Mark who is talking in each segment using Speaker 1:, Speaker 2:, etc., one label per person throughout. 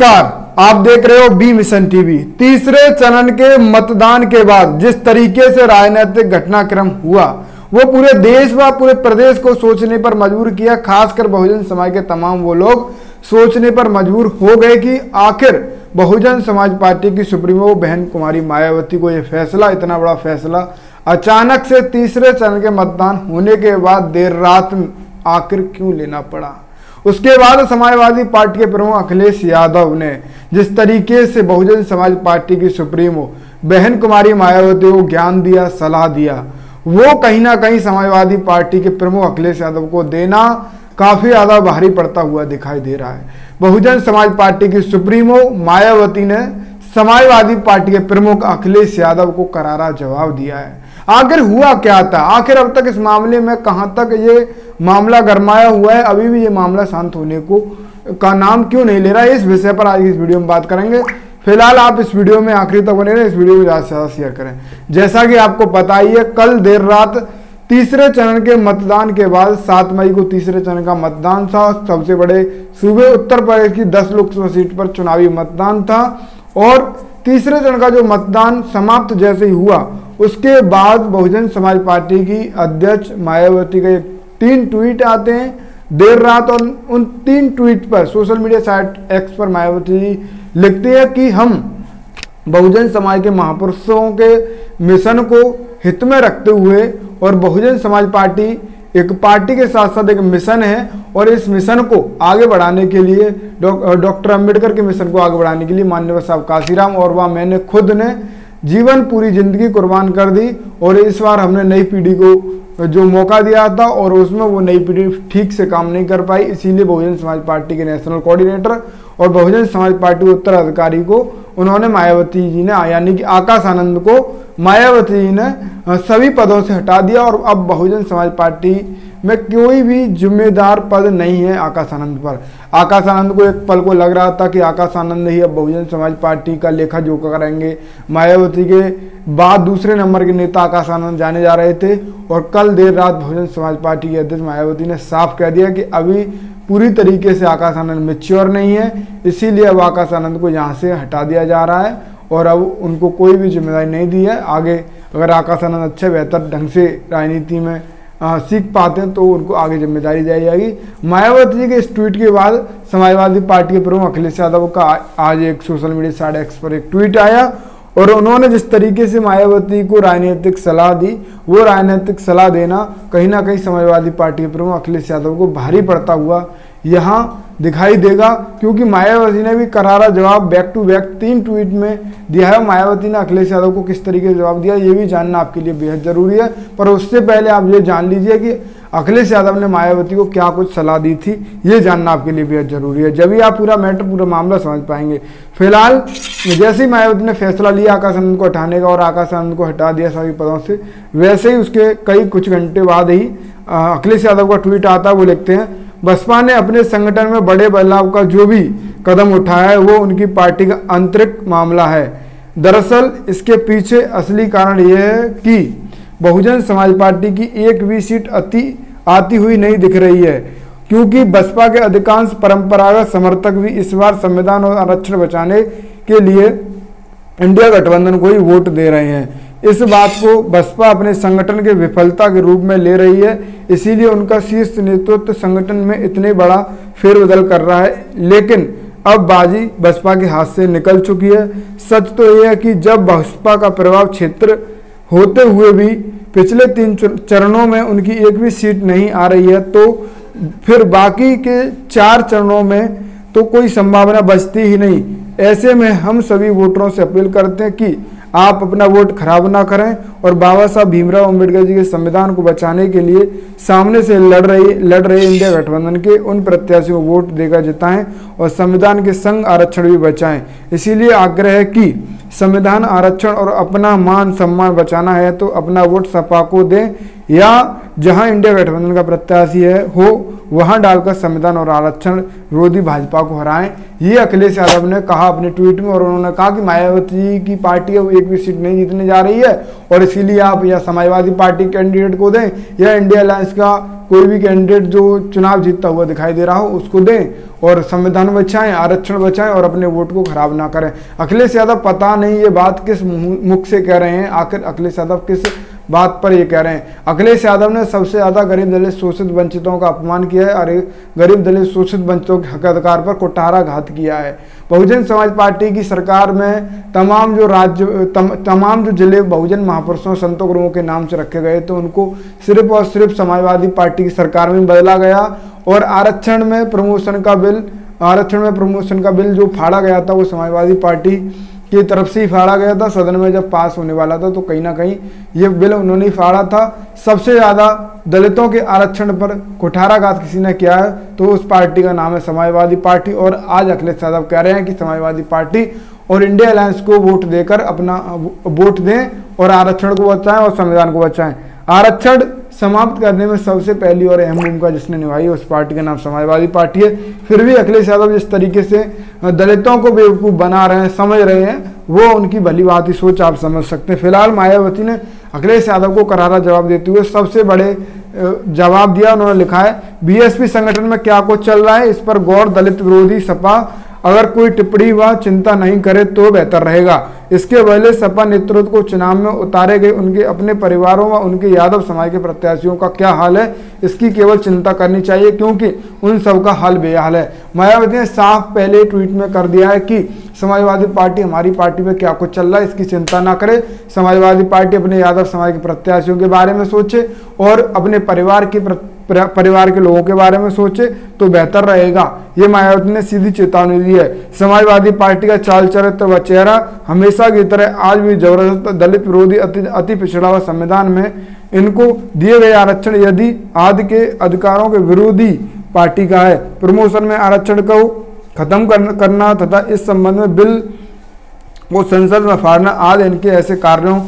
Speaker 1: नमस्कार, आप देख रहे हो बी मिशन टीवी। तीसरे चरण के मतदान के बाद जिस तरीके से राजनीतिक घटनाक्रम हुआ वो पूरे देश व पूरे प्रदेश को सोचने पर मजबूर किया। खासकर बहुजन समाज के तमाम वो लोग सोचने पर मजबूर हो गए कि आखिर बहुजन समाज पार्टी की सुप्रीमो बहन कुमारी मायावती को ये फैसला, इतना बड़ा फैसला अचानक से तीसरे चरण के मतदान होने के बाद देर रात आखिर क्यों लेना पड़ा। उसके बाद समाजवादी पार्टी के प्रमुख अखिलेश यादव ने जिस तरीके से बहुजन समाज पार्टी की सुप्रीमो बहन कुमारी मायावती को ज्ञान दिया, सलाह दिया, वो कहीं ना कहीं समाजवादी पार्टी के प्रमुख अखिलेश यादव को देना काफी ज्यादा भारी पड़ता हुआ दिखाई दे रहा है। बहुजन समाज पार्टी की सुप्रीमो मायावती ने समाजवादी पार्टी के प्रमुख अखिलेश यादव को करारा जवाब दिया है। आखिर हुआ क्या था, आखिर अब तक इस मामले में कहां तक ये मामला गरमाया हुआ है, अभी भी ये मामला शांत होने को का नाम क्यों नहीं ले रहा है, इस विषय पर आज इस वीडियो में बात करेंगे। फिलहाल आप इस वीडियो में आखिरी तक बने रहें, इस वीडियो को ज़्यादा से ज़्यादा शेयर करें। जैसा कि आपको पता ही है, कल देर रात तीसरे चरण के मतदान के बाद 7 मई को तीसरे चरण का मतदान था। सबसे बड़े सूबे उत्तर प्रदेश की 10 लोकसभा सीट पर चुनावी मतदान था और तीसरे चरण का जो मतदान समाप्त जैसे ही हुआ उसके बाद बहुजन समाज पार्टी की अध्यक्ष मायावती के 3 ट्वीट आते हैं देर रात, और उन 3 ट्वीट पर सोशल मीडिया साइट एक्स पर मायावती जी लिखती है कि हम बहुजन समाज के महापुरुषों के मिशन को हित में रखते हुए, और बहुजन समाज पार्टी एक पार्टी के साथ साथ एक मिशन है, और इस मिशन को आगे बढ़ाने के लिए डॉक्टर अंबेडकर के मिशन को आगे बढ़ाने के लिए माननीय साहब काशीराम और वह मैंने खुद ने जीवन पूरी जिंदगी कुर्बान कर दी, और इस बार हमने नई पीढ़ी को जो मौका दिया था और उसमें वो नई पीढ़ी ठीक से काम नहीं कर पाई। इसीलिए बहुजन समाज पार्टी के नेशनल कोऑर्डिनेटर और बहुजन समाज पार्टी के उत्तराधिकारी को उन्होंने मायावती जी ने यानी कि आकाश आनंद को मायावती जी ने सभी पदों से हटा दिया, और अब बहुजन समाज पार्टी में कोई भी जिम्मेदार पद नहीं है आकाश आनंद पर। आकाश आनंद को एक पल को लग रहा था कि आकाश आनंद ही अब बहुजन समाज पार्टी का लेखा जोखा करेंगे। मायावती के बाद दूसरे नंबर के नेता आकाश आनंद जाने जा रहे थे, और कल देर रात बहुजन समाज पार्टी की अध्यक्ष मायावती ने साफ कह दिया कि अभी पूरी तरीके से आकाश आनंद मैच्योर नहीं है, इसीलिए अब आकाश आनंद को यहाँ से हटा दिया जा रहा है और अब उनको कोई भी जिम्मेदारी नहीं दी है। आगे अगर आकाश आनंद अच्छे बेहतर ढंग से राजनीति में सीख पाते हैं तो उनको आगे जिम्मेदारी दी जाएगी। मायावती जी के इस ट्वीट के बाद समाजवादी पार्टी के प्रमुख अखिलेश यादव का आज एक सोशल मीडिया साइट एक्स पर एक ट्वीट आया, और उन्होंने जिस तरीके से मायावती को राजनीतिक सलाह दी, वो राजनीतिक सलाह देना कहीं ना कहीं समाजवादी पार्टी के प्रमुख अखिलेश यादव को भारी पड़ता हुआ यहाँ दिखाई देगा, क्योंकि मायावती ने भी करारा जवाब बैक टू बैक 3 ट्वीट में दिया है। मायावती ने अखिलेश यादव को किस तरीके से जवाब दिया ये भी जानना आपके लिए बेहद जरूरी है, पर उससे पहले आप ये जान लीजिए कि अखिलेश यादव ने मायावती को क्या कुछ सलाह दी थी, ये जानना आपके लिए बेहद जरूरी है। जब भी आप पूरा मैटर, पूरा मामला समझ पाएंगे। फिलहाल जैसे ही मायावती ने फैसला लिया आकाश आनंद को हटाने का और आकाश आनंद को हटा दिया सभी पदों से, वैसे ही उसके कुछ घंटे बाद ही अखिलेश यादव का ट्वीट आता है। वो लिखते हैं, बसपा ने अपने संगठन में बड़े बदलाव का जो भी कदम उठाया है वो उनकी पार्टी का आंतरिक मामला है। दरअसल इसके पीछे असली कारण यह है कि बहुजन समाज पार्टी की एक भी सीट आती हुई नहीं दिख रही है, क्योंकि बसपा के अधिकांश परंपरागत समर्थक भी इस बार संविधान और आरक्षण बचाने के लिए इंडिया गठबंधन को ही वोट दे रहे हैं। इस बात को बसपा अपने संगठन के विफलता के रूप में ले रही है, इसीलिए उनका शीर्ष नेतृत्व संगठन में इतने बड़ा फेरबदल कर रहा है। लेकिन अब बाजी बसपा के हाथ से निकल चुकी है। सच तो यह है कि जब बसपा का प्रभाव क्षेत्र होते हुए भी पिछले 3 चरणों में उनकी एक भी सीट नहीं आ रही है, तो फिर बाकी के 4 चरणों में तो कोई संभावना बचती ही नहीं। ऐसे में हम सभी वोटरों से अपील करते हैं कि आप अपना वोट खराब ना करें और बाबा साहब भीमराव अंबेडकर जी के संविधान को बचाने के लिए सामने से लड़ रहे इंडिया गठबंधन के उन प्रत्याशियों को वोट देकर जिताएं और संविधान के संग आरक्षण भी बचाएं। इसीलिए आग्रह है कि संविधान, आरक्षण और अपना मान सम्मान बचाना है तो अपना वोट सपा को दें, या जहां इंडिया गठबंधन का प्रत्याशी हो वहां डालकर संविधान और आरक्षण विरोधी भाजपा को हराएं, ये अखिलेश यादव ने कहा अपने ट्वीट में। और उन्होंने कहा कि मायावती की पार्टी अब एक भी सीट नहीं जीतने जा रही है और इसीलिए आप या समाजवादी पार्टी कैंडिडेट को दें या इंडिया अलायंस का कोई भी कैंडिडेट जो चुनाव जीतता हुआ दिखाई दे रहा हो उसको दें और संविधान बचाएं, आरक्षण बचाएं और अपने वोट को खराब ना करें। अखिलेश यादव पता नहीं ये बात किस मुख से कह रहे हैं, आखिर अखिलेश यादव किस बात पर ये कह रहे हैं। अखिलेश यादव ने सबसे ज़्यादा गरीब दलित शोषित वंचितों का अपमान किया है और गरीब दलित शोषित वंचितों के हक अधिकार पर कुठाराघात किया है। बहुजन समाज पार्टी की सरकार में तमाम जो जिले बहुजन महापुरुषों संतों गुरुओं के नाम से रखे गए तो उनको सिर्फ और सिर्फ समाजवादी पार्टी की सरकार में बदला गया और आरक्षण में प्रमोशन का बिल जो फाड़ा गया था वो समाजवादी पार्टी की तरफ से ही फाड़ा गया था। सदन में जब पास होने वाला था तो कहीं ना कहीं ये बिल उन्होंने ही फाड़ा था। सबसे ज़्यादा दलितों के आरक्षण पर कुठाराघात किसी ने किया है तो उस पार्टी का नाम है समाजवादी पार्टी। और आज अखिलेश यादव कह रहे हैं कि समाजवादी पार्टी और इंडिया अलायंस को वोट देकर अपना वोट दें और आरक्षण को बचाएं और संविधान को बचाएं। आरक्षण समाप्त करने में सबसे पहली और अहम भूमिका जिसने निभाई है उस पार्टी का नाम समाजवादी पार्टी है। फिर भी अखिलेश यादव जिस तरीके से दलितों को बेवकूफ़ बना रहे हैं, समझ रहे हैं, वो उनकी भली भांति सोच आप समझ सकते हैं। फिलहाल मायावती ने अखिलेश यादव को करारा जवाब देते हुए सबसे बड़े जवाब दिया। उन्होंने लिखा है बीएसपी संगठन में क्या कुछ चल रहा है इस पर गौर दलित विरोधी सपा अगर कोई टिप्पणी व चिंता नहीं करे तो बेहतर रहेगा। इसके पहले सपा नेतृत्व को चुनाव में उतारे गए उनके अपने परिवारों व उनके यादव समाज के प्रत्याशियों का क्या हाल है इसकी केवल चिंता करनी चाहिए क्योंकि उन सब का हाल बेहाल है। मायावती ने साफ पहले ट्वीट में कर दिया है कि समाजवादी पार्टी हमारी पार्टी में क्या कुछ चल रहा है इसकी चिंता ना करे। समाजवादी पार्टी अपने यादव समाज के प्रत्याशियों के बारे में सोचे और अपने परिवार के लोगों के बारे में सोचे तो बेहतर रहेगा। ये मायावती ने सीधी चेतावनी दी है। समाजवादी पार्टी का चाल चरित्र व चेहरा हमेशा की तरह आज भी जबरदस्त दलित विरोधी अति पिछड़ा हुआ संविधान में इनको दिए गए आरक्षण यदि आदि के अधिकारों के विरोधी पार्टी का है। प्रमोशन में आरक्षण को खत्म करना तथा इस संबंध में बिल को संसद में फाड़ना आदि इनके ऐसे कार्यों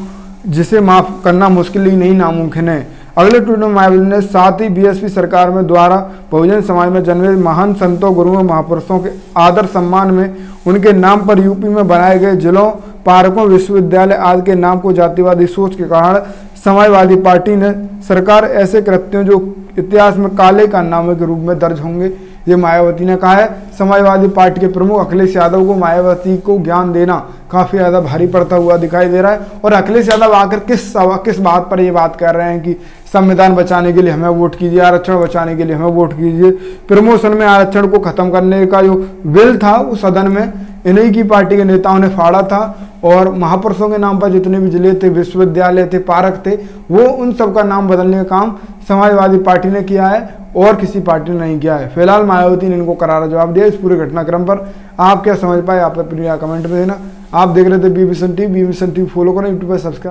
Speaker 1: जिसे माफ करना मुश्किल ही नहीं नामुमकिन है। अगले ट्वीट में मायावती ने साथ ही बीएसपी सरकार में द्वारा बहुजन समाज में जन्मे महान संतों गुरुओं महापुरुषों के आदर सम्मान में उनके नाम पर यूपी में बनाए गए जिलों पार्कों विश्वविद्यालय आदि के नाम को जातिवादी सोच के कारण समाजवादी पार्टी ने सरकार ऐसे कृत्यों जो इतिहास में काले कारनामे के रूप में दर्ज होंगे ये मायावती ने कहा है। समाजवादी पार्टी के प्रमुख अखिलेश यादव को मायावती को ज्ञान देना काफ़ी ज़्यादा भारी पड़ता हुआ दिखाई दे रहा है। और अखिलेश यादव आकर किस बात पर ये बात कर रहे हैं कि संविधान बचाने के लिए हमें वोट कीजिए, आरक्षण बचाने के लिए हमें वोट कीजिए। प्रमोशन में आरक्षण को खत्म करने का जो बिल था वो सदन में इन्हीं की पार्टी के नेताओं ने फाड़ा था और महापुरुषों के नाम पर जितने भी जिले थे, विश्वविद्यालय थे, पार्क थे, वो उन सब का नाम बदलने का काम समाजवादी पार्टी ने किया है और किसी पार्टी ने नहीं किया है। फिलहाल मायावती ने इनको करारा जवाब दिया। इस पूरे घटनाक्रम पर आप क्या समझ पाए आप अपनी कमेंट में देना। आप देख रहे थे बी मिशन टीवी फॉलो करें यूट्यूब पर सब्सक्राइब